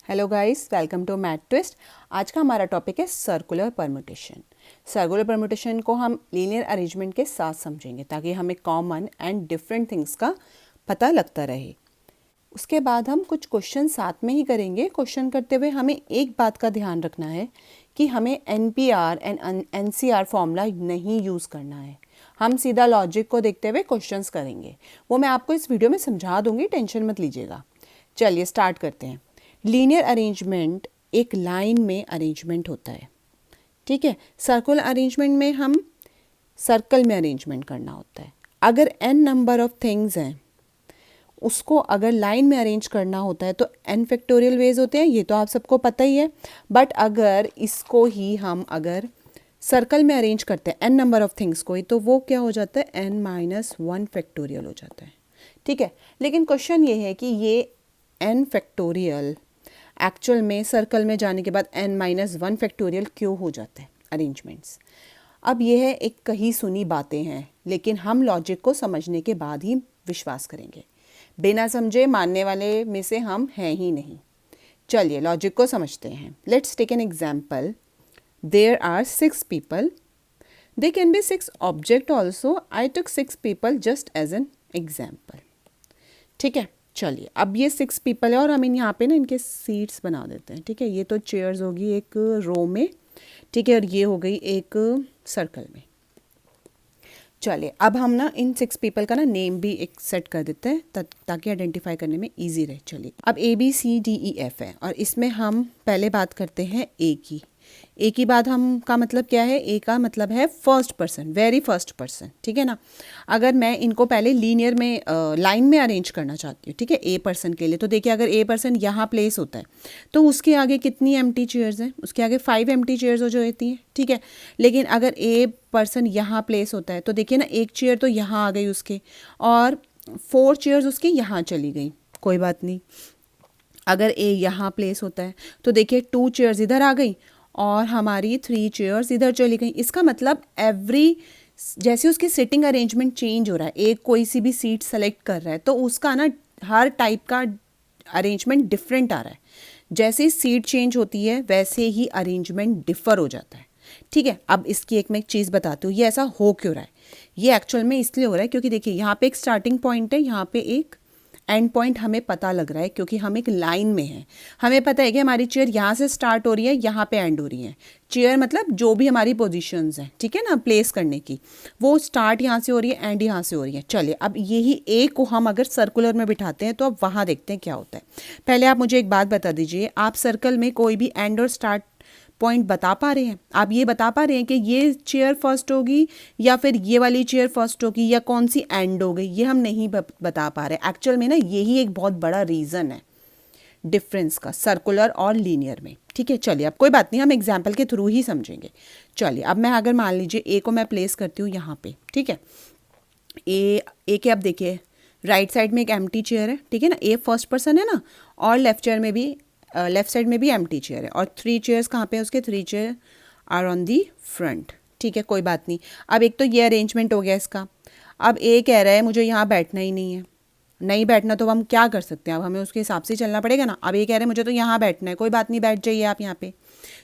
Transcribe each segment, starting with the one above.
Hello guys, welcome to math twist. आज का हमारा टॉपिक है सर्कुलर परम्यूटेशन। सर्कुलर परम्यूटेशन को हम लीनियर अरेंजमेंट के साथ समझेंगे ताकि हमें कॉमन एंड डिफरेंट थिंग्स का पता लगता रहे। उसके बाद हम कुछ क्वेश्चन साथ में ही करेंगे। क्वेश्चन करते हुए हमें एक बात का ध्यान रखना है कि हमें NPR एंड NCR फॉर्मूला नहीं यूज़ करना है। हम सीधा लॉजिक को देखते हुए क्वेश्चंस करेंगे। वो मैं आपको इस वीडियो में समझा दूंगी, टेंशन मत लीजिएगा। चलिए स्टार्ट करते हैं। लीनियर अरेंजमेंट एक लाइन में अरेंजमेंट होता है, ठीक है। सर्कुलर अरेंजमेंट में हम सर्कल में अरेंजमेंट करना होता है। अगर n नंबर ऑफ थिंग्स हैं उसको अगर लाइन में अरेंज करना होता है तो n फैक्टोरियल वेज होते हैं, ये तो आप सबको पता ही है। बट अगर इसको ही हम अगर सर्कल में अरेंज करते हैं n नंबर ऑफ थिंग्स को ही, तो वो क्या हो जाता है n-1 फैक्टोरियल हो जाता है, ठीक है। लेकिन क्वेश्चन ये है कि ये n फैक्टोरियल एक्चुअल में सर्कल में जाने के बाद n-1 फैक्टोरियल क्यों हो जाता है अरेंजमेंट्स। अब यह है एक कही सुनी बातें हैं, लेकिन हम लॉजिक को समझने के बाद ही विश्वास करेंगे। बिना समझे मानने वाले में से हम हैं ही नहीं। चलिए लॉजिक को समझते हैं। Let's take an example. There are 6 people. They can be 6 object also. I took 6 people just as an example. ठीक है, चलिए अब ये 6 people है और हम इन यहाँ पे ना इनके सीट्स बना देते हैं, ठीक है। ये तो चेयर्स होगी एक रो में, ठीक है, और ये हो गई एक सर्कल में। चलिए अब हम ना इन 6 people का ना नेम भी एक सेट कर देते हैं ताकि आइडेंटिफाई करने में इजी रहे। चलिए अब ABCDEF है और इसमें हम पहले बात करते हैं ए की। ए की बात हम का मतलब क्या है? ए का मतलब है first person, very first person, ठीक है ना। अगर मैं इनको पहले लीनियर में लाइन में अरेंज करना चाहती हूँ, ठीक है, ए पर्सन के लिए, तो देखिए अगर ए पर्सन यहाँ प्लेस होता है तो उसके आगे कितनी एम्प्टी चेयर्स हैं? उसके आगे 5 एम्प्टी चेयर्स हो जाती हैं, ठीक है। लेकिन अगर ए पर्सन यहाँ प्लेस होता है तो देखिए ना एक चेयर तो यहाँ आ गई उसके और 4 चेयर्स उसकी यहाँ चली गई, कोई बात नहीं। अगर ए यहाँ प्लेस होता है तो देखिए 2 चेयर्स इधर आ गई और हमारी 3 चेयर्स इधर चली गई। इसका मतलब जैसे उसकी सिटिंग अरेंजमेंट चेंज हो रहा है, एक कोई सी भी सीट सेलेक्ट कर रहा है तो उसका ना हर टाइप का अरेंजमेंट डिफरेंट आ रहा है। जैसे सीट चेंज होती है वैसे ही अरेंजमेंट डिफर हो जाता है, ठीक है। अब इसकी एक मैं एक चीज़ बताती हूँ, ये ऐसा हो क्यों रहा है। ये एक्चुअल में इसलिए हो रहा है क्योंकि देखिए यहाँ पे एक स्टार्टिंग पॉइंट है, यहाँ पे एक एंड पॉइंट हमें पता लग रहा है क्योंकि हम एक लाइन में हैं। हमें पता है कि हमारी चेयर यहाँ से स्टार्ट हो रही है, यहाँ पे एंड हो रही है। चेयर मतलब जो भी हमारी पोजीशंस हैं, ठीक है ना, प्लेस करने की, वो स्टार्ट यहाँ से हो रही है, एंड यहाँ से हो रही है। चलिए अब यही ए को हम अगर सर्कुलर में बिठाते हैं तो अब वहाँ देखते हैं क्या होता है। पहले आप मुझे एक बात बता दीजिए, आप सर्कल में कोई भी एंड और स्टार्ट पॉइंट बता पा रहे हैं? आप ये बता पा रहे हैं कि ये चेयर फर्स्ट होगी या फिर ये वाली चेयर फर्स्ट होगी या कौन सी एंड हो गई? ये हम नहीं बता पा रहे। एक्चुअल में ना यही एक बहुत बड़ा रीज़न है डिफरेंस का सर्कुलर और लीनियर में, ठीक है। चलिए अब कोई बात नहीं, हम एग्जाम्पल के थ्रू ही समझेंगे। चलिए अब मैं अगर मान लीजिए ए को मैं प्लेस करती हूँ यहाँ पे, ठीक है। ए के अब देखिए राइट साइड में एक एम्प्टी चेयर है, ठीक है ना, ए फर्स्ट पर्सन है ना, और लेफ्ट साइड में भी एम्प्टी चेयर है और 3 चेयर्स कहाँ पे है उसके? 3 chair are on the front, ठीक है, कोई बात नहीं। अब एक तो ये अरेंजमेंट हो गया इसका। अब ए कह रहा है मुझे यहाँ बैठना ही नहीं है, नहीं बैठना तो हम क्या कर सकते हैं? अब हमें उसके हिसाब से चलना पड़ेगा ना। अब ये कह रहे हैं मुझे तो यहाँ बैठना है, कोई बात नहीं, बैठ जाइए आप यहाँ पे।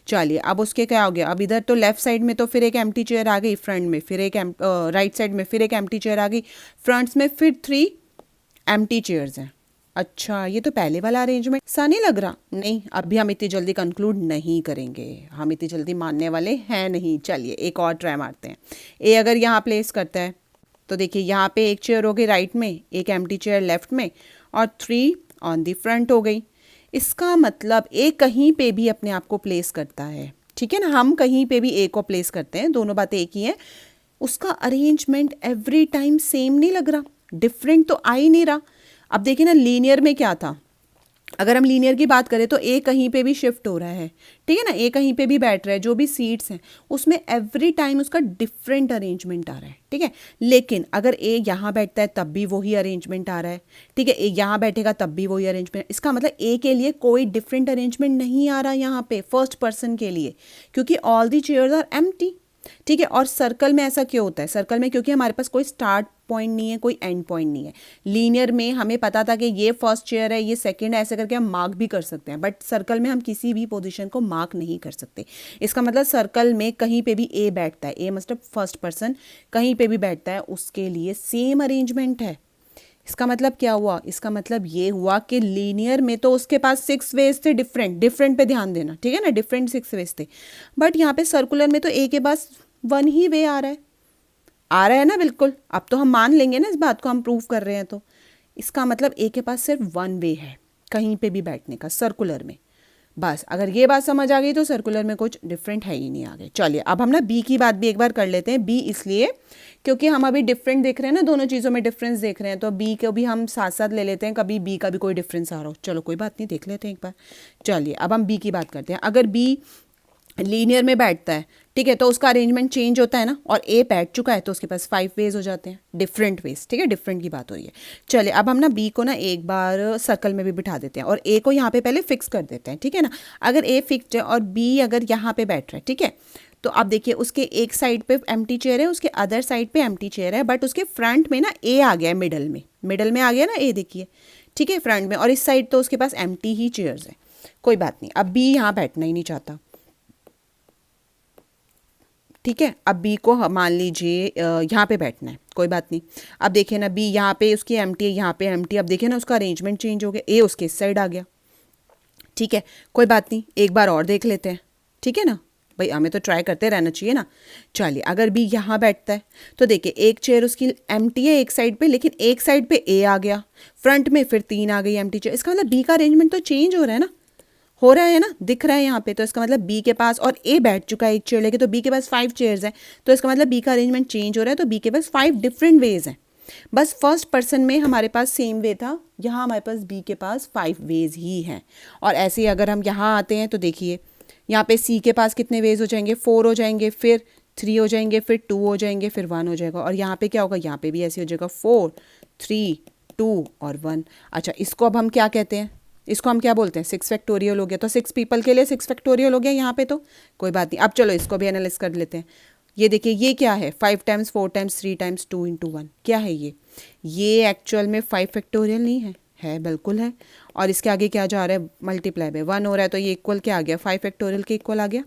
चलिए अब उसके क्या हो गया? अब इधर तो लेफ्ट साइड में तो फिर एक एम्प्टी चेयर आ गई, फ्रंट में फिर एक राइट साइड में फिर एक एम्प्टी चेयर आ गई, फ्रंट्स में फिर 3 एम्प्टी चेयर्स हैं। अच्छा, ये तो पहले वाला अरेंजमेंट सा नहीं लग रहा? नहीं, अभी हम इतनी जल्दी कंक्लूड नहीं करेंगे, हम इतनी जल्दी मानने वाले हैं नहीं। चलिए एक और ट्राई मारते हैं। ए अगर यहाँ प्लेस करता है तो देखिए यहाँ पे एक चेयर हो गई राइट में, एक एम्प्टी चेयर लेफ्ट में और 3 ऑन दी फ्रंट हो गई। इसका मतलब ए कहीं पे भी अपने आप को प्लेस करता है, ठीक है ना। हम कहीं पे भी ए को प्लेस करते हैं, दोनों बातें एक ही हैं। उसका अरेंजमेंट एवरी टाइम सेम नहीं लग रहा, डिफरेंट तो आ ही नहीं रहा। अब देखिए ना लीनियर में क्या था, अगर हम लीनियर की बात करें तो ए कहीं पे भी शिफ्ट हो रहा है, ठीक है ना, ए कहीं पे भी बैठ रहा है, जो भी सीट्स हैं उसमें एवरी टाइम उसका डिफरेंट अरेंजमेंट आ रहा है, ठीक है। लेकिन अगर ए यहाँ बैठता है तब भी वही अरेंजमेंट आ रहा है, ठीक है, ए यहाँ बैठेगा तब भी वही अरेंजमेंट। इसका मतलब ए के लिए कोई डिफरेंट अरेंजमेंट नहीं आ रहा यहाँ पे फर्स्ट पर्सन के लिए, क्योंकि all the chairs are empty, ठीक है। और सर्कल में ऐसा क्यों होता है? सर्कल में क्योंकि हमारे पास कोई स्टार्ट पॉइंट नहीं है, कोई एंड पॉइंट नहीं है। लीनियर में हमें पता था कि ये फर्स्ट चेयर है, ये सेकंड है, ऐसे करके हम मार्क भी कर सकते हैं, बट सर्कल में हम किसी भी पोजीशन को मार्क नहीं कर सकते। इसका मतलब सर्कल में कहीं पे भी ए बैठता है, ए मतलब फर्स्ट पर्सन कहीं पे भी बैठता है, उसके लिए सेम अरेंजमेंट है। इसका मतलब क्या हुआ? इसका मतलब ये हुआ कि लीनियर में तो उसके पास 6 वेज थे, डिफरेंट पे ध्यान देना, ठीक है ना, डिफरेंट 6 वेज थे। बट यहाँ पे सर्कुलर में तो ए के पास 1 ही वे आ रहा है ना, बिल्कुल। अब तो हम मान लेंगे ना इस बात को, हम प्रूव कर रहे हैं तो इसका मतलब ए के पास सिर्फ 1 वे है कहीं पे भी बैठने का सर्कुलर में। बस अगर ये बात समझ आ गई तो सर्कुलर में कुछ डिफरेंट है ही नहीं आगे। चलिए अब हम ना बी की बात भी एक बार कर लेते हैं। बी इसलिए क्योंकि हम अभी डिफरेंट देख रहे हैं ना, दोनों चीज़ों में डिफरेंस देख रहे हैं, तो बी को भी हम साथ साथ ले लेते हैं, कभी बी का भी कोई डिफरेंस आ रहा हो। चलो कोई बात नहीं, देख लेते हैं एक बार। चलिए अब हम बी की बात करते हैं। अगर बी लीनियर में बैठता है, ठीक है, तो उसका अरेंजमेंट चेंज होता है ना, और ए बैठ चुका है तो उसके पास 5 वेज हो जाते हैं, डिफरेंट वेज, ठीक है, डिफरेंट की बात हो रही है। चलिए अब हम ना बी को ना एक बार सर्कल में भी बिठा देते हैं और ए को यहाँ पे पहले फिक्स कर देते हैं, ठीक है ना। अगर ए फिक्स्ड है और बी अगर यहाँ पे बैठ रहा है, ठीक है, तो आप देखिए उसके एक साइड पे एम्प्टी चेयर है, उसके अदर साइड पे एम्प्टी चेयर है, बट उसके फ्रंट में ना ए आ गया है, मिडल में आ गया ना ए, देखिए, ठीक है, फ्रंट में, और इस साइड तो उसके पास एम्प्टी ही चेयर्स है। कोई बात नहीं, अब बी यहाँ बैठना ही नहीं चाहता, ठीक है। अब बी को मान लीजिए यहाँ पे बैठना है, कोई बात नहीं। अब देखिए ना बी यहाँ पे उसकी एम्प्टी है, यहाँ पे एम्प्टी, अब देखिए ना उसका अरेंजमेंट चेंज हो गया, ए उसके इस साइड आ गया, ठीक है, कोई बात नहीं, एक बार और देख लेते हैं, ठीक है ना भाई, हमें तो ट्राई करते रहना चाहिए ना। चलिए अगर बी यहाँ बैठता है तो देखिए एक चेयर उसकी एम्प्टी है एक साइड पे, लेकिन एक साइड पे ए आ गया, फ्रंट में फिर 3 आ गई एम्प्टी चेयर, इसका मतलब बी का अरेंजमेंट तो चेंज हो रहा है ना, हो रहा है ना, दिख रहा है यहाँ पे। तो इसका मतलब बी के पास, और ए बैठ चुका है एक चेयर लेके, तो बी के पास 5 चेयर्स हैं, तो इसका मतलब बी का अरेंजमेंट चेंज हो रहा है, तो बी के पास 5 डिफरेंट वेज हैं। बस फर्स्ट पर्सन में हमारे पास सेम वे था, यहाँ हमारे पास बी के पास 5 वेज ही हैं। और ऐसे ही अगर हम यहाँ आते हैं तो देखिए यहाँ पे सी के पास कितने वेज हो जाएंगे, 4 हो जाएंगे, फिर 3 हो जाएंगे, फिर 2 हो जाएंगे, फिर 1 हो जाएगा। और यहाँ पे क्या होगा, यहाँ पे भी ऐसे हो जाएगा 4 3 2 और 1। अच्छा इसको अब हम क्या कहते हैं, इसको हम क्या बोलते हैं, 6 फैक्टोरियल हो गया, तो 6 पीपल के लिए 6 फैक्टोरियल हो गया यहाँ पे, तो कोई बात नहीं। अब चलो इसको भी एनालाइज कर लेते हैं। ये देखिए ये क्या है, 5 टाइम्स 4 टाइम्स 3 टाइम्स 2 इंटू 1, क्या है ये एक्चुअल में 5 फैक्टोरियल नहीं है बिल्कुल है। और इसके आगे क्या जा रहा है, मल्टीप्लाई में 1 हो रहा है, तो ये इक्वल क्या आ गया, 5 फैक्टोरियल के इक्वल आ गया।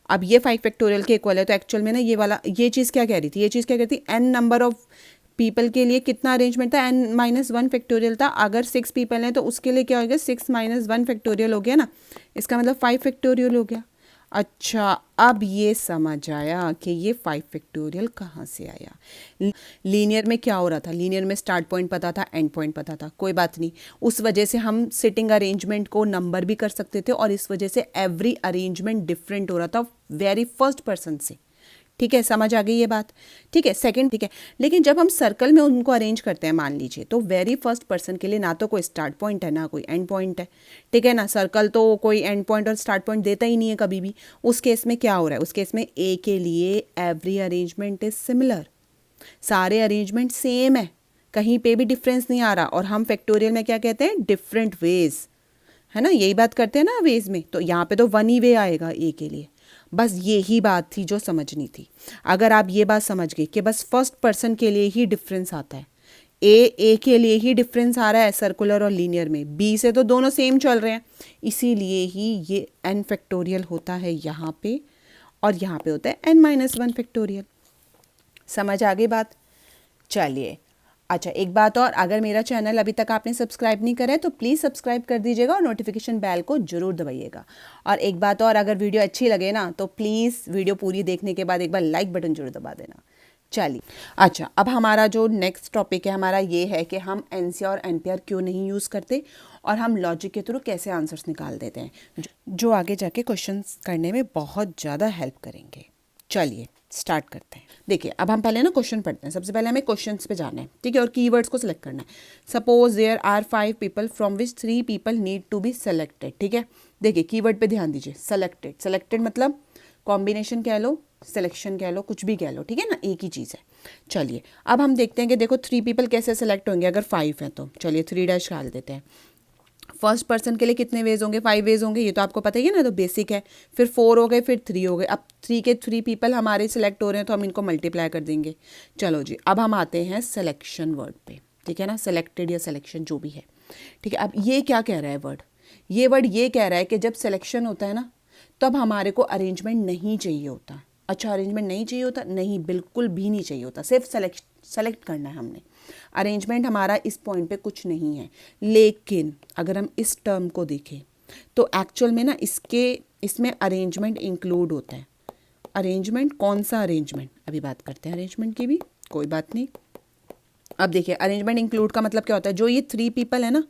अब ये 5 फैक्टोरियल के इक्वल है, तो एक्चुअल में ना ये वाला ये चीज़ क्या कह रही थी, ये चीज़ क्या कहती है, n नंबर ऑफ पीपल के लिए कितना अरेंजमेंट था, n-1 फैक्टोरियल था। अगर 6 पीपल हैं तो उसके लिए क्या हो गया, 6 - 1 फैक्टोरियल हो गया ना, इसका मतलब 5 फैक्टोरियल हो गया। अच्छा अब ये समझ आया कि ये 5 फैक्टोरियल कहाँ से आया। लीनियर में क्या हो रहा था, लीनियर में स्टार्ट पॉइंट पता था, एंड पॉइंट पता था, कोई बात नहीं, उस वजह से हम सिटिंग अरेंजमेंट को नंबर भी कर सकते थे, और इस वजह से एवरी अरेंजमेंट डिफरेंट हो रहा था वेरी फर्स्ट पर्सन से, ठीक है, समझ आ गई ये बात, ठीक है। सेकंड, ठीक है, लेकिन जब हम सर्कल में उनको अरेंज करते हैं मान लीजिए, तो वेरी फर्स्ट पर्सन के लिए ना तो कोई स्टार्ट पॉइंट है ना कोई एंड पॉइंट है, ठीक है ना। सर्कल तो कोई एंड पॉइंट और स्टार्ट पॉइंट देता ही नहीं है कभी भी। उस केस में क्या हो रहा है, उस केस में ए के लिए एवरी अरेंजमेंट इज सिमिलर, सारे अरेंजमेंट सेम है, कहीं पे भी डिफरेंस नहीं आ रहा। और हम फैक्टोरियल में क्या कहते हैं, डिफरेंट वेज, है ना, यही बात करते हैं ना वेज में, तो यहाँ पे तो 1 ही वे आएगा ए के लिए। बस यही बात थी जो समझनी थी। अगर आप ये बात समझ गए कि बस फर्स्ट पर्सन के लिए ही डिफरेंस आता है, ए के लिए ही डिफरेंस आ रहा है सर्कुलर और लीनियर में, बी से तो दोनों सेम चल रहे हैं, इसीलिए ही ये n फैक्टोरियल होता है यहाँ पे, और यहाँ पे होता है n-1 फैक्टोरियल। समझ आ गई बात। चलिए अच्छा एक बात और, अगर मेरा चैनल अभी तक आपने सब्सक्राइब नहीं करा है तो प्लीज़ सब्सक्राइब कर दीजिएगा और नोटिफिकेशन बेल को जरूर दबाइएगा। और एक बात और, अगर वीडियो अच्छी लगे ना तो प्लीज़ वीडियो पूरी देखने के बाद एक बार लाइक बटन जरूर दबा देना। चलिए अच्छा अब हमारा जो नेक्स्ट टॉपिक है हमारा ये है कि हम एनसीआर और एनपीआर क्यों नहीं यूज़ करते, और हम लॉजिक के थ्रू कैसे आंसर्स निकाल देते हैं, जो आगे जाके क्वेश्चंस करने में बहुत ज़्यादा हेल्प करेंगे। चलिए स्टार्ट करते हैं। देखिए अब हम पहले ना क्वेश्चन पढ़ते हैं, सबसे पहले हमें क्वेश्चंस पे जाना है, ठीक है, और कीवर्ड्स को सिलेक्ट करना है। Suppose there are 5 people from which 3 people need to be selected, ठीक है। देखिए कीवर्ड पे ध्यान दीजिए, सेलेक्टेड मतलब कॉम्बिनेशन कह लो, सिलेक्शन कह लो, कुछ भी कह लो, ठीक है ना, एक ही चीज़ है। चलिए अब हम देखते हैं कि देखो 3 पीपल कैसे सेलेक्ट होंगे अगर 5 हैं तो। चलिए 3 डैश डाल देते हैं। फर्स्ट पर्सन के लिए कितने वेज होंगे, 5 वेज होंगे, ये तो आपको पता ही है ना, तो बेसिक है। फिर 4 हो गए, फिर 3 हो गए। अब 3 के 3 पीपल हमारे सिलेक्ट हो रहे हैं तो हम इनको मल्टीप्लाई कर देंगे। चलो जी, अब हम आते हैं सिलेक्शन वर्ड पे, ठीक है ना, सेलेक्टेड या सिलेक्शन जो भी है, ठीक है। अब ये क्या कह रहा है वर्ड, ये वर्ड ये कह रहा है कि जब सिलेक्शन होता है ना तब हमारे को अरेंजमेंट नहीं चाहिए होता। अच्छा, अरेंजमेंट नहीं चाहिए होता? नहीं, बिल्कुल भी नहीं चाहिए होता, सिर्फ सेलेक्ट करना है हमने। अरेंजमेंट हमारा इस पॉइंट पे कुछ नहीं है। लेकिन अगर हम इस टर्म को देखें तो एक्चुअल में ना इसमें अरेंजमेंट इंक्लूड होता है। अरेंजमेंट, कौन सा अरेंजमेंट, अभी बात करते हैं अरेंजमेंट की भी, कोई बात नहीं। अब देखिए, अरेंजमेंट इंक्लूड का मतलब क्या होता है, जो ये 3 पीपल है ना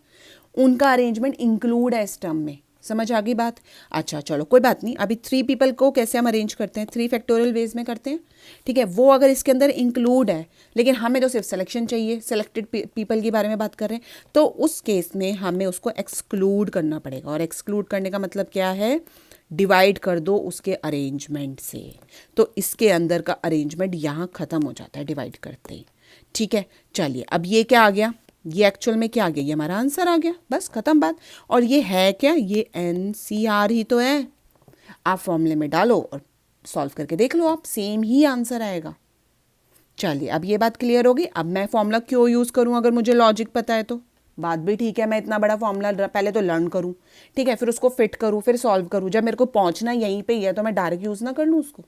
उनका अरेंजमेंट इंक्लूड है इस टर्म में। समझ आ गई बात? अच्छा चलो कोई बात नहीं। अभी 3 पीपल को कैसे हम अरेंज करते हैं, 3 फैक्टोरियल वेज में करते हैं, ठीक है। वो अगर इसके अंदर इंक्लूड है, लेकिन हमें तो सिर्फ सिलेक्शन चाहिए, सेलेक्टेड पीपल के बारे में बात कर रहे हैं, तो उस केस में हमें उसको एक्सक्लूड करना पड़ेगा। और एक्सक्लूड करने का मतलब क्या है, डिवाइड कर दो उसके अरेंजमेंट से। तो इसके अंदर का अरेंजमेंट यहाँ ख़त्म हो जाता है डिवाइड करते ही, ठीक है। चलिए, अब ये क्या आ गया, ये एक्चुअल में क्या आ गया, ये हमारा आंसर आ गया, बस खत्म बात। और ये है क्या, ये NCR ही तो है। आप फॉर्मूले में डालो और सॉल्व करके देख लो, आप सेम ही आंसर आएगा। चलिए, अब ये बात क्लियर होगी। अब मैं फॉर्मूला क्यों यूज़ करूं अगर मुझे लॉजिक पता है तो? बात भी ठीक है, मैं इतना बड़ा फॉर्मूला पहले तो लर्न करूं, ठीक है, फिर उसको फिट करूं, फिर सॉल्व करूं। जब मेरे को पहुंचना यहीं पे ही है तो मैं डायरेक्ट यूज़ ना कर लूँ उसको।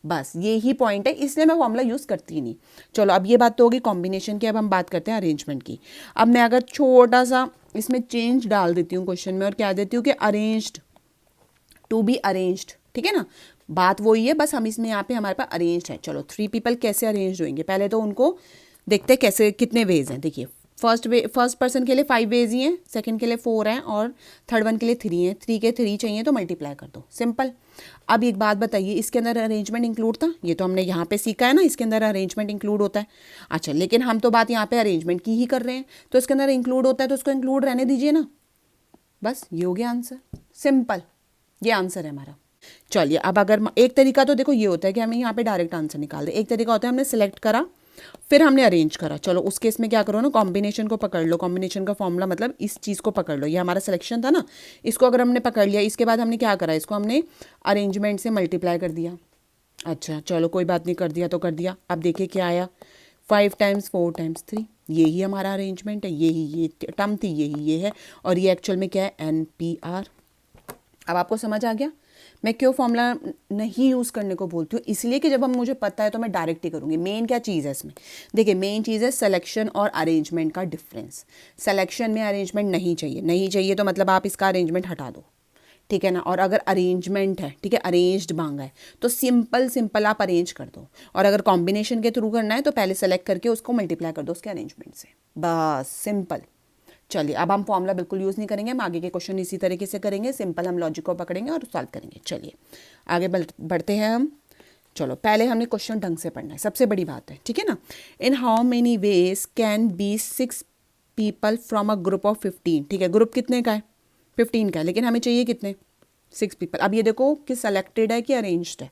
बस ये ही पॉइंट है, इसलिए मैं फॉर्मूला यूज़ करती ही नहीं। चलो, अब ये बात तो होगी कॉम्बिनेशन की। अब हम बात करते हैं अरेंजमेंट की। अब मैं अगर छोटा सा इसमें चेंज डाल देती हूँ क्वेश्चन में और क्या देती हूँ कि अरेंज्ड टू बी अरेंज्ड, ठीक है ना, बात वही है, बस हम इसमें यहाँ पे हमारे पास अरेंज्ड है। चलो, 3 पीपल कैसे अरेंज्ड होंगे, पहले तो उनको देखते हैं कैसे, कितने वेज हैं। देखिए, फर्स्ट पर्सन के लिए 5 वेज ही हैं, सेकंड के लिए 4 हैं और थर्ड वन के लिए 3 हैं। 3 के 3 चाहिए तो मल्टीप्लाई कर दो, सिंपल। अब एक बात बताइए, इसके अंदर अरेंजमेंट इंक्लूड था? ये तो हमने यहाँ पे सीखा है ना, इसके अंदर अरेंजमेंट इंक्लूड होता है। अच्छा, लेकिन हम तो बात यहाँ पे अरेंजमेंट की ही कर रहे हैं, तो इसके अंदर इंक्लूड होता है तो उसको इंक्लूड रहने दीजिए ना। बस ये हो गया आंसर, सिंपल, ये आंसर है हमारा। चलिए, अब अगर एक तरीका तो देखो ये होता है कि हमें यहाँ पे डायरेक्ट आंसर निकाल दे, एक तरीका होता है हमने सेलेक्ट करा फिर हमने अरेंज करा। चलो, उस केस में क्या करो ना, कॉम्बिनेशन को पकड़ लो। कॉम्बिनेशन का फॉर्मूला मतलब इस चीज़ को पकड़ लो, ये हमारा सिलेक्शन था ना, इसको अगर हमने पकड़ लिया, इसके बाद हमने क्या करा, इसको हमने अरेंजमेंट से मल्टीप्लाई कर दिया। अच्छा चलो कोई बात नहीं, कर दिया तो कर दिया। अब देखिए क्या आया, 5 टाइम्स 4 टाइम्स 3, यही हमारा अरेंजमेंट है, यही ये टर्म थी, यही ये है। और ये एक्चुअल में क्या है, NPR। अब आपको समझ आ गया मैं क्यों फॉर्मूला नहीं यूज़ करने को बोलती हूँ? इसलिए कि जब हम मुझे पता है तो मैं डायरेक्ट ही करूँगी। मेन क्या चीज़ है इसमें, देखिए मेन चीज़ है सिलेक्शन और अरेंजमेंट का डिफरेंस। सिलेक्शन में अरेंजमेंट नहीं चाहिए, नहीं चाहिए तो मतलब आप इसका अरेंजमेंट हटा दो, ठीक है ना। और अगर अरेंजमेंट है, ठीक है, अरेंज्ड मांगा है तो सिंपल आप अरेंज कर दो। और अगर कॉम्बिनेशन के थ्रू करना है तो पहले सेलेक्ट करके उसको मल्टीप्लाई कर दो उसके अरेंजमेंट से, बस सिंपल। चलिए, अब हम फॉर्मूला बिल्कुल यूज़ नहीं करेंगे, हम आगे के क्वेश्चन इसी तरीके से करेंगे, सिंपल हम लॉजिक को पकड़ेंगे और सॉल्व करेंगे। चलिए आगे बढ़ते हैं हम। चलो, पहले हमने क्वेश्चन ढंग से पढ़ना है, सबसे बड़ी बात है, ठीक है ना। In how many ways can be 6 people from a group of 15, ठीक है, ग्रुप कितने का है, 15 का है, लेकिन हमें चाहिए कितने, 6 पीपल। अब ये देखो कि सेलेक्टेड है कि अरेंज्ड है,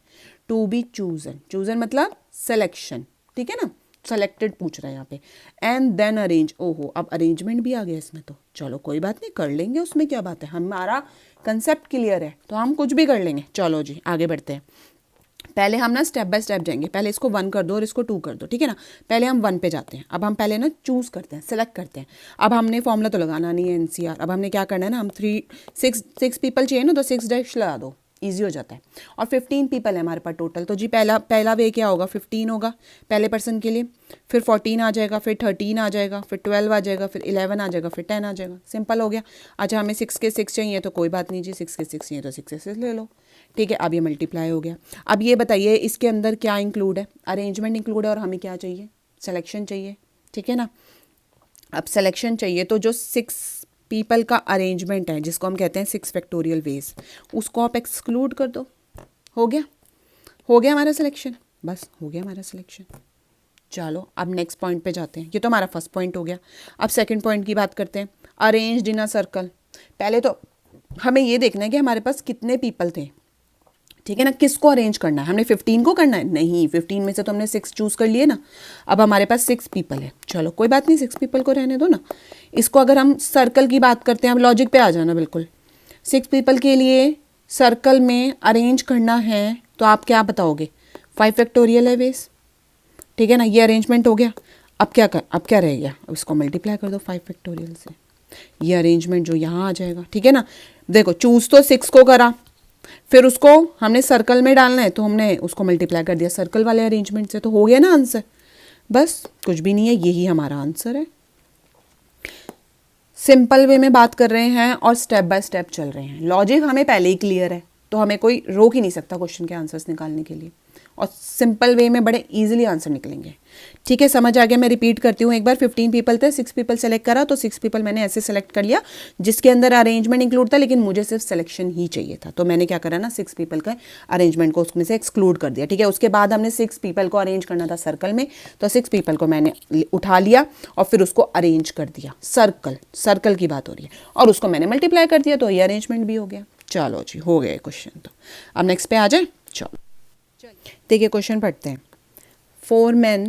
टू बी चूजन मतलब सिलेक्शन, ठीक है ना, सेलेक्टेड पूछ रहा है यहाँ पे। एंड देन अरेंज, ओहो अब अरेंजमेंट भी आ गया इसमें, तो चलो कोई बात नहीं, कर लेंगे, उसमें क्या बात है, हमारा कंसेप्ट क्लियर है तो हम कुछ भी कर लेंगे। चलो जी आगे बढ़ते हैं। पहले हम ना स्टेप बाय स्टेप जाएंगे, पहले इसको 1 कर दो और इसको 2 कर दो, ठीक है ना। पहले हम 1 पे जाते हैं। अब हम पहले ना चूज़ करते हैं, सेलेक्ट करते हैं। अब हमने फॉर्मूला तो लगाना नहीं है NCR, अब हमने क्या करना है ना, हम 6 पीपल चाहिए ना तो 6 डैश लगा दो, ईजी हो जाता है। और 15 पीपल है हमारे पास टोटल, तो जी पहला वे क्या होगा, 15 होगा पहले पर्सन के लिए, फिर 14 आ जाएगा, फिर 13 आ जाएगा, फिर 12 आ जाएगा, फिर 11 आ जाएगा, फिर 10 आ जाएगा, सिंपल हो गया। अच्छा, हमें 6 के 6 चाहिए तो कोई बात नहीं जी, 6 के 6 चाहिए तो 6 से 6 ले लो, ठीक है। अब ये मल्टीप्लाई हो गया। अब ये बताइए इसके अंदर क्या इंक्लूड है, अरेंजमेंट इंक्लूड है और हमें क्या चाहिए, सिलेक्शन चाहिए, ठीक है ना। अब सिलेक्शन चाहिए तो जो 6 पीपल का अरेंजमेंट है जिसको हम कहते हैं 6 फैक्टोरियल वेज, उसको आप एक्सक्लूड कर दो, हो गया हमारा सिलेक्शन, बस हो गया हमारा सिलेक्शन। चलो अब नेक्स्ट पॉइंट पे जाते हैं, ये तो हमारा फर्स्ट पॉइंट हो गया। अब सेकंड पॉइंट की बात करते हैं, अरेंज्ड इन अ सर्कल। पहले तो हमें ये देखना है कि हमारे पास कितने पीपल थे, ठीक है ना। किसको अरेंज करना है, हमने 15 को करना है? नहीं, 15 में से तो हमने 6 चूज़ कर लिए ना। अब हमारे पास 6 पीपल है, चलो कोई बात नहीं, 6 पीपल को रहने दो ना। इसको अगर हम सर्कल की बात करते हैं, अब लॉजिक पे आ जाना बिल्कुल। 6 पीपल के लिए सर्कल में अरेंज करना है तो आप क्या बताओगे? 5 फैक्टोरियल है बेस, ठीक है ना। ये अरेंजमेंट हो गया। अब क्या रह गया? अब इसको मल्टीप्लाई कर दो 5 फैक्टोरियल से, ये अरेंजमेंट जो यहाँ आ जाएगा, ठीक है ना। देखो चूज़ तो 6 को करा, फिर उसको हमने सर्कल में डालना है तो हमने उसको मल्टीप्लाई कर दिया सर्कल वाले अरेंजमेंट से, तो हो गया ना आंसर। बस कुछ भी नहीं है, यही हमारा आंसर है। सिंपल वे में बात कर रहे हैं और स्टेप बाय स्टेप चल रहे हैं। लॉजिक हमें पहले ही क्लियर है, तो हमें कोई रोक ही नहीं सकता क्वेश्चन के आंसर्स निकालने के लिए, और सिंपल वे में बड़े इजीली आंसर निकलेंगे। ठीक है, समझ आ गया। मैं रिपीट करती हूँ एक बार। 15 पीपल थे, 6 पीपल सेलेक्ट करा, तो 6 पीपल मैंने ऐसे सेलेक्ट कर लिया जिसके अंदर अरेंजमेंट इंक्लूड था, लेकिन मुझे सिर्फ सिलेक्शन ही चाहिए था, तो मैंने क्या करा ना, 6 पीपल का अरेंजमेंट को उसमें से एक्सक्लूड कर दिया। ठीक है, उसके बाद हमने 6 पीपल को अरेंज करना था सर्कल में, तो 6 पीपल को मैंने उठा लिया और फिर उसको अरेंज कर दिया सर्कल की बात हो रही है, और उसको मैंने मल्टीप्लाई कर दिया, तो ये अरेंजमेंट भी हो गया। चलो जी, हो गया क्वेश्चन। तो अब नेक्स्ट पे आ जाए। चलो देखिए क्वेश्चन पढ़ते हैं। 4 men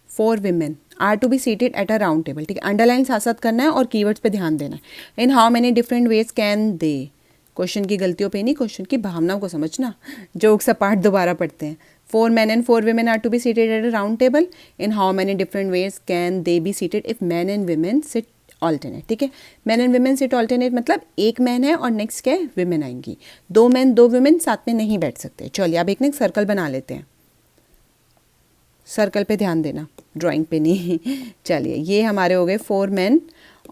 4 women are to be seated at a round table. ठीक है, अंडरलाइन साथ साथ करना है और कीवर्ड्स पे ध्यान देना है। In how many different ways can they, question की गलतियों पे नहीं, क्वेश्चन की भावनाओं को समझना। जोक सा पार्ट दोबारा पढ़ते हैं। 4 men and 4 women are to be seated at a round table. In how many different ways can they be seated if men and women sit alternate? ठीक है, man and women sit alternate मतलब एक man है और next क्या है, women आएंगी। 2 man 2 women साथ में नहीं बैठ सकते। चलिए अब एक ने सर्कल बना लेते हैं, सर्कल पे ध्यान देना, ड्राइंग पे नहीं। चलिए ये हमारे हो गए 4 मैन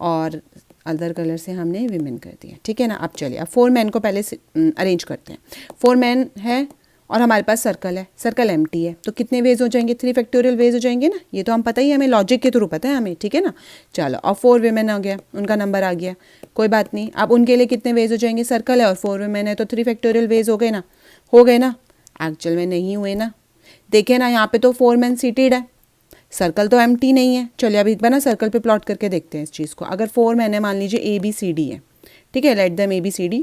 और अदर कलर से हमने विमेन कर दिया। ठीक है ना। अब चलिए अब 4 मैन को पहले अरेंज करते हैं। 4 मैन है और हमारे पास सर्कल है, सर्कल एम्प्टी है, तो कितने वेज हो जाएंगे? 3 फैक्टोरियल वेज हो जाएंगे ना। ये तो हम पता ही है, हमें लॉजिक के थ्रू पता है हमें। ठीक है ना। चलो अब 4 विमेन आ गया, उनका नंबर आ गया, कोई बात नहीं। अब उनके लिए कितने वेज हो जाएंगे? सर्कल है और 4 विमेन है, तो 3 फैक्टोरियल वेज हो गए ना। हो गए ना? एक्चुअल में नहीं हुए ना। देखे ना, यहाँ पे तो 4 मैन सीटेड है, सर्कल तो एम्प्टी नहीं है। चलिए अब एक बार ना सर्कल पे प्लॉट करके देखते हैं इस चीज़ को। अगर 4 मैन है, मान लीजिए ABCD है, ठीक है, let them ABCD,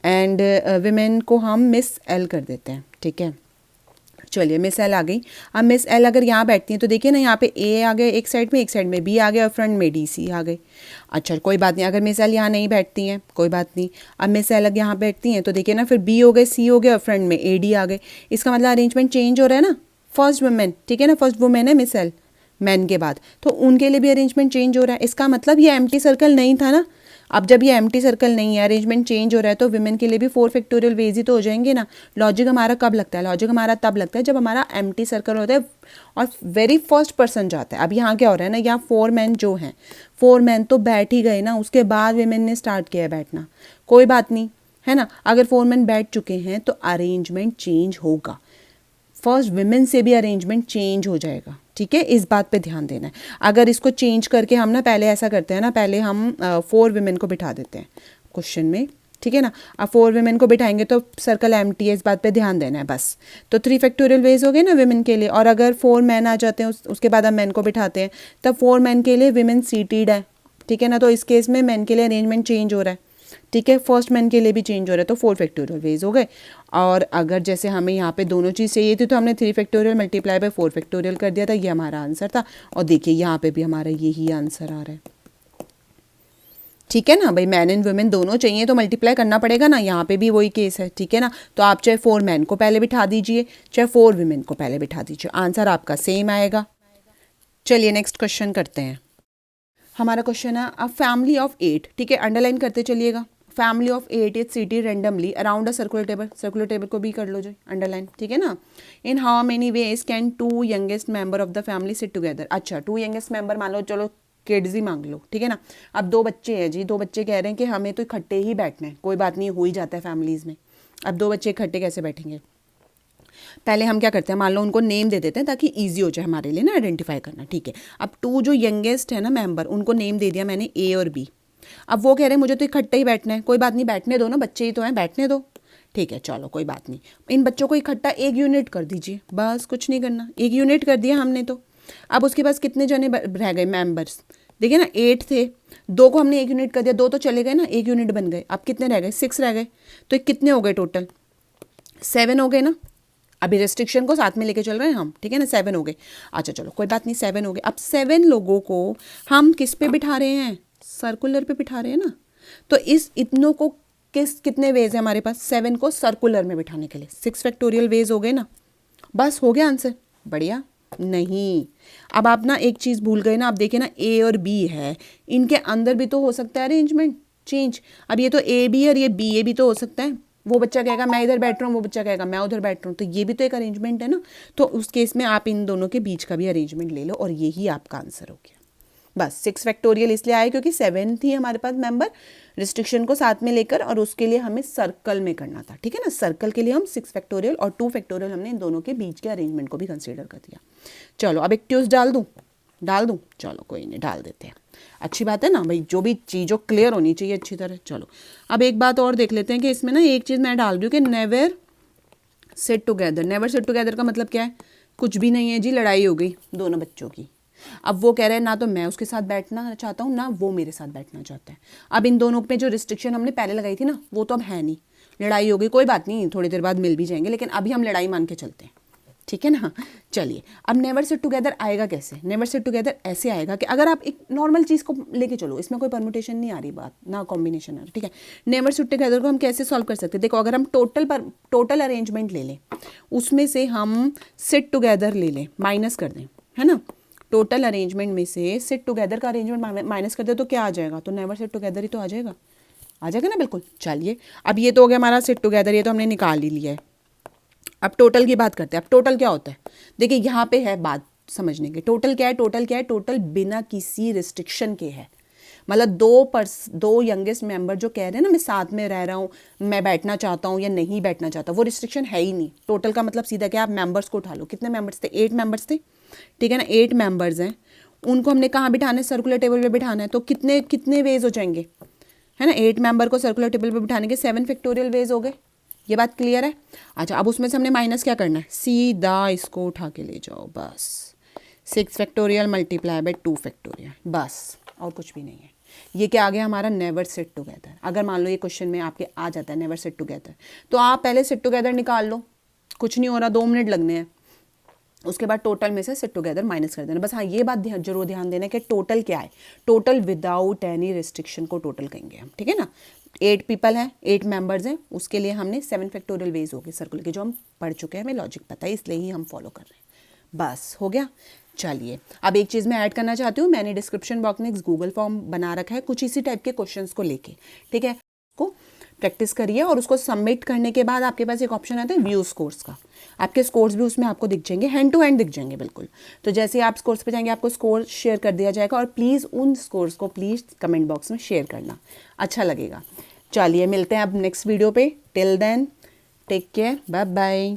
and women को हम मिस L कर देते हैं। ठीक है, चलिए मिस L आ गई। अब मिस L अगर यहाँ बैठती हैं तो देखिए ना, यहाँ पे A आ गए एक साइड में B आ गया और फ्रंट में DC आ गए। अच्छा कोई बात नहीं, अगर मिस L यहाँ नहीं बैठती हैं कोई बात नहीं। अब मिस L यहाँ बैठती हैं तो देखिए ना, फिर B हो गए, C हो गए और फ्रंट में AD आ गए। इसका मतलब अरेंजमेंट चेंज हो रहा है ना। फर्स्ट वुमेन, ठीक है ना, फर्स्ट वुमेन है मिस L मैन के बाद, तो उनके लिए भी अरेंजमेंट चेंज हो रहा है। इसका मतलब ये एम्प्टी सर्कल नहीं था ना। अब जब ये एम्प्टी सर्कल नहीं है, अरेंजमेंट चेंज हो रहा है, तो विमेन के लिए भी 4 फैक्टोरियल वेज ही तो हो जाएंगे ना। लॉजिक हमारा कब लगता है? लॉजिक हमारा तब लगता है जब हमारा एम्प्टी सर्कल होता है और वेरी फर्स्ट पर्सन जाता है। अब यहाँ क्या हो रहा है ना, यहाँ 4 मैन जो हैं, 4 मैन तो बैठ ही गए ना, उसके बाद विमेन ने स्टार्ट किया है बैठना, कोई बात नहीं है ना। अगर 4 मैन बैठ चुके हैं तो अरेंजमेंट चेंज होगा, फर्स्ट विमेन से भी अरेंजमेंट चेंज हो जाएगा। ठीक है, इस बात पे ध्यान देना है। अगर इसको चेंज करके हम ना पहले ऐसा करते हैं ना, पहले हम 4 विमेन को बिठा देते हैं क्वेश्चन में, ठीक है ना। अब 4 विमेन को बिठाएंगे तो सर्कल एम्प्टी है, इस बात पे ध्यान देना है बस। तो 3 फैक्टोरियल वेज हो गए ना विमेन के लिए। और अगर 4 मैन आ जाते हैं उसके बाद हम मैन को बिठाते हैं, तब 4 मैन के लिए विमेन सीटेड है, ठीक है ना। तो इस केस में मैन के लिए अरेंजमेंट चेंज हो रहा है, ठीक है, फर्स्ट मैन के लिए भी चेंज हो रहा है, तो 4 फैक्टोरियल वेज हो गए। और अगर जैसे हमें यहाँ पे दोनों चीज़ चाहिए थी तो हमने 3 फैक्टोरियल मल्टीप्लाई बाय 4 फैक्टोरियल कर दिया था, ये हमारा आंसर था। और देखिए यहाँ पे भी हमारा यही आंसर आ रहा है। ठीक है ना भाई, मैन एंड वुमेन दोनों चाहिए तो मल्टीप्लाई करना पड़ेगा ना, यहाँ पे भी वही केस है। ठीक है ना, तो आप चाहे 4 मैन को पहले बिठा दीजिए, चाहे 4 वुमेन को पहले बिठा दीजिए, आंसर आपका सेम आएगा। चलिए नेक्स्ट क्वेश्चन करते हैं। हमारा क्वेश्चन है अ फैमिली ऑफ 8, ठीक है, अंडरलाइन करते चलिएगा। Family of 8 is seated randomly around a circular table, circular table को भी कर लो जो अंडरलाइन, ठीक है ना। In how many ways can 2 youngest member of the family sit together. अच्छा 2 यंगेस्ट मेंबर मान लो, चलो किड्स ही मांग लो, ठीक है ना। अब 2 बच्चे हैं जी, 2 बच्चे कह रहे हैं कि हमें तो इकट्ठे ही बैठना है, कोई बात नहीं, हो ही जाता है फैमिलीज़ में। अब 2 बच्चे इकट्ठे कैसे बैठेंगे? पहले हम क्या करते हैं, मान लो उनको नेम दे देते हैं ताकि ईजी हो जाए हमारे लिए ना आइडेंटिफाई करना। ठीक है, अब 2 जो यंगेस्ट है ना मेंबर, उनको नेम दे दिया मैंने A और B। अब वो कह रहे हैं मुझे तो इकट्ठे ही बैठना है, कोई बात नहीं, बैठने दो ना, बच्चे ही तो हैं, बैठने दो। ठीक है चलो कोई बात नहीं, इन बच्चों को इकट्ठा एक यूनिट कर दीजिए, बस कुछ नहीं करना, एक यूनिट कर दिया हमने तो। अब उसके पास कितने जने रह गए मेंबर्स, देखिए ना 8 थे, 2 को हमने एक यूनिट कर दिया, 2 तो चले गए ना, एक यूनिट बन गए। अब कितने रह गए? 6 रह गए, तो कितने हो गए टोटल? 7 हो गए ना, अभी रेस्ट्रिक्शन को साथ में लेके चल रहे हैं हम, ठीक है ना, 7 हो गए। अच्छा चलो कोई बात नहीं, 7 हो गए। अब 7 लोगों को हम किस पे बिठा रहे हैं, सर्कुलर पे बिठा रहे हैं ना। तो इस इतनों को कितने वेज है हमारे पास, 7 को सर्कुलर में बिठाने के लिए 6 फैक्टोरियल वेज हो गए ना, बस हो गया आंसर, बढ़िया। नहीं, अब आप ना एक चीज़ भूल गए ना, आप देखिए ना ए और बी है, इनके अंदर भी तो हो सकता है अरेंजमेंट चेंज। अब ये तो ए बी है और ये बी ए भी तो हो सकता है। वो बच्चा कहेगा मैं इधर बैठ रहा हूँ, वो बच्चा कहेगा मैं उधर बैठ रहा हूँ, तो ये भी तो एक अरेंजमेंट है ना। तो उस केस में आप इन दोनों के बीच का भी अरेंजमेंट ले लो और यही आपका आंसर हो गया। बस 6 फैक्टोरियल इसलिए आए क्योंकि 7 थी हमारे पास मेंबर, रिस्ट्रिक्शन को साथ में लेकर, और उसके लिए हमें सर्कल में करना था, ठीक है ना। सर्कल के लिए हम 6 फैक्टोरियल और 2 फैक्टोरियल हमने इन दोनों के बीच के अरेंजमेंट को भी कंसीडर कर दिया। चलो अब एक ट्यूज डाल दूँ, चलो कोई नहीं, डाल देते हैं। अच्छी बात है ना भाई, जो भी चीज़ों क्लियर होनी चाहिए अच्छी तरह। चलो अब एक बात और देख लेते हैं कि इसमें ना एक चीज़ मैं डाल रही हूँ कि never sit together. Never sit together का मतलब क्या है, कुछ भी नहीं है जी, लड़ाई हो गई दोनों बच्चों की। अब वो कह रहे हैं ना तो मैं उसके साथ बैठना चाहता हूँ ना वो मेरे साथ बैठना चाहता है। अब इन दोनों पे जो रिस्ट्रिक्शन हमने पहले लगाई थी ना वो तो अब है नहीं, लड़ाई हो गई, कोई बात नहीं, थोड़ी देर बाद मिल भी जाएंगे, लेकिन अभी हम लड़ाई मान के चलते हैं, ठीक है ना। चलिए अब नेवर सिट टुगेदर आएगा कैसे, नेवर सिट टुगेदर ऐसे आएगा कि अगर आप एक नॉर्मल चीज़ को लेके चलो, इसमें कोई परमुटेशन नहीं आ रही बात, ना कॉम्बिनेशन आ रही, ठीक है। नेवर सिट टुगेदर को हम कैसे सॉल्व कर सकते हैं, देखो अगर हम टोटल अरेंजमेंट ले लें, उसमें से हम सिट टुगेदर ले लें, माइनस कर दें, है ना। टोटल अरेंजमेंट में से सिट टुगेदर का अरेंजमेंट माइनस कर दे तो क्या आ जाएगा, तो नेवर सिट टुगेदर ही तो आ जाएगा, ना बिल्कुल। चलिए अब ये तो हो गया हमारा सिट टुगेदर, ये तो हमने निकाल ही लिया है। अब टोटल की बात करते हैं। अब टोटल क्या होता है, देखिए यहाँ पे है बात समझने की। टोटल क्या है, टोटल बिना किसी रिस्ट्रिक्शन के है। मतलब दो यंगेस्ट मेंबर जो कह रहे हैं ना मैं साथ में रह रहा हूँ, मैं बैठना चाहता हूँ या नहीं बैठना चाहता, वो रिस्ट्रिक्शन है ही नहीं। टोटल का मतलब सीधा क्या, आप मेंबर्स को उठा लो, कितने मेंबर्स थे, 8 मेंबर्स थे, ठीक है ना। 8 मेंबर्स हैं, उनको हमने कहाँ बिठाना है, सर्कुलर टेबल पे बिठाना है। तो कितने कितने वेज हो जाएंगे, है ना। 8 मेंबर को सर्कुलर टेबल पे बिठाने के 7 फैक्टोरियल वेज हो गए, ये बात क्लियर है। अच्छा अब उसमें से हमने माइनस क्या करना है, सीधा इसको उठा के ले जाओ, बस 6 फैक्टोरियल मल्टीप्लाई बाय 2 फैक्टोरियल, बस और कुछ भी नहीं है। ये क्या आ गया हमारा, नेवर सिट टुगेदर। अगर मान लो ये क्वेश्चन में आपके आ जाता है नेवर सिट टुगेदर, तो आप पहले सिट टुगेदर निकाल लो, कुछ नहीं हो रहा, 2 मिनट लगने हैं। उसके बाद टोटल में से सिट टुगेदर माइनस कर देना। बस हाँ ये बात जरूर ध्यान देना कि टोटल क्या है, टोटल विदाउट एनी रिस्ट्रिक्शन को टोटल कहेंगे हम, ठीक है ना। 8 पीपल हैं, 8 मेंबर्स हैं, उसके लिए हमने 7 फैक्टोरियल वेज हो गए सर्कुलर के, जो हम पढ़ चुके हैं, हमें लॉजिक पता है, इसलिए ही हम फॉलो कर रहे हैं, बस हो गया। चलिए अब एक चीज़ मैं ऐड करना चाहती हूँ, मैंने डिस्क्रिप्शन बॉक्स में एक गूगल फॉर्म बना रखा है कुछ इसी टाइप के क्वेश्चंस को लेके, ठीक है। को प्रैक्टिस करिए और उसको सबमिट करने के बाद आपके पास एक ऑप्शन आता है व्यू स्कोर्स का, आपके स्कोर्स भी उसमें आपको दिख जाएंगे, हैंड टू हैंड दिख जाएंगे बिल्कुल। तो जैसे ही आप स्कोर्स पे जाएंगे आपको स्कोर शेयर कर दिया जाएगा, और प्लीज़ उन स्कोर्स को प्लीज़ कमेंट बॉक्स में शेयर करना, अच्छा लगेगा। चलिए मिलते हैं अब नेक्स्ट वीडियो पे, till then take care, bye bye.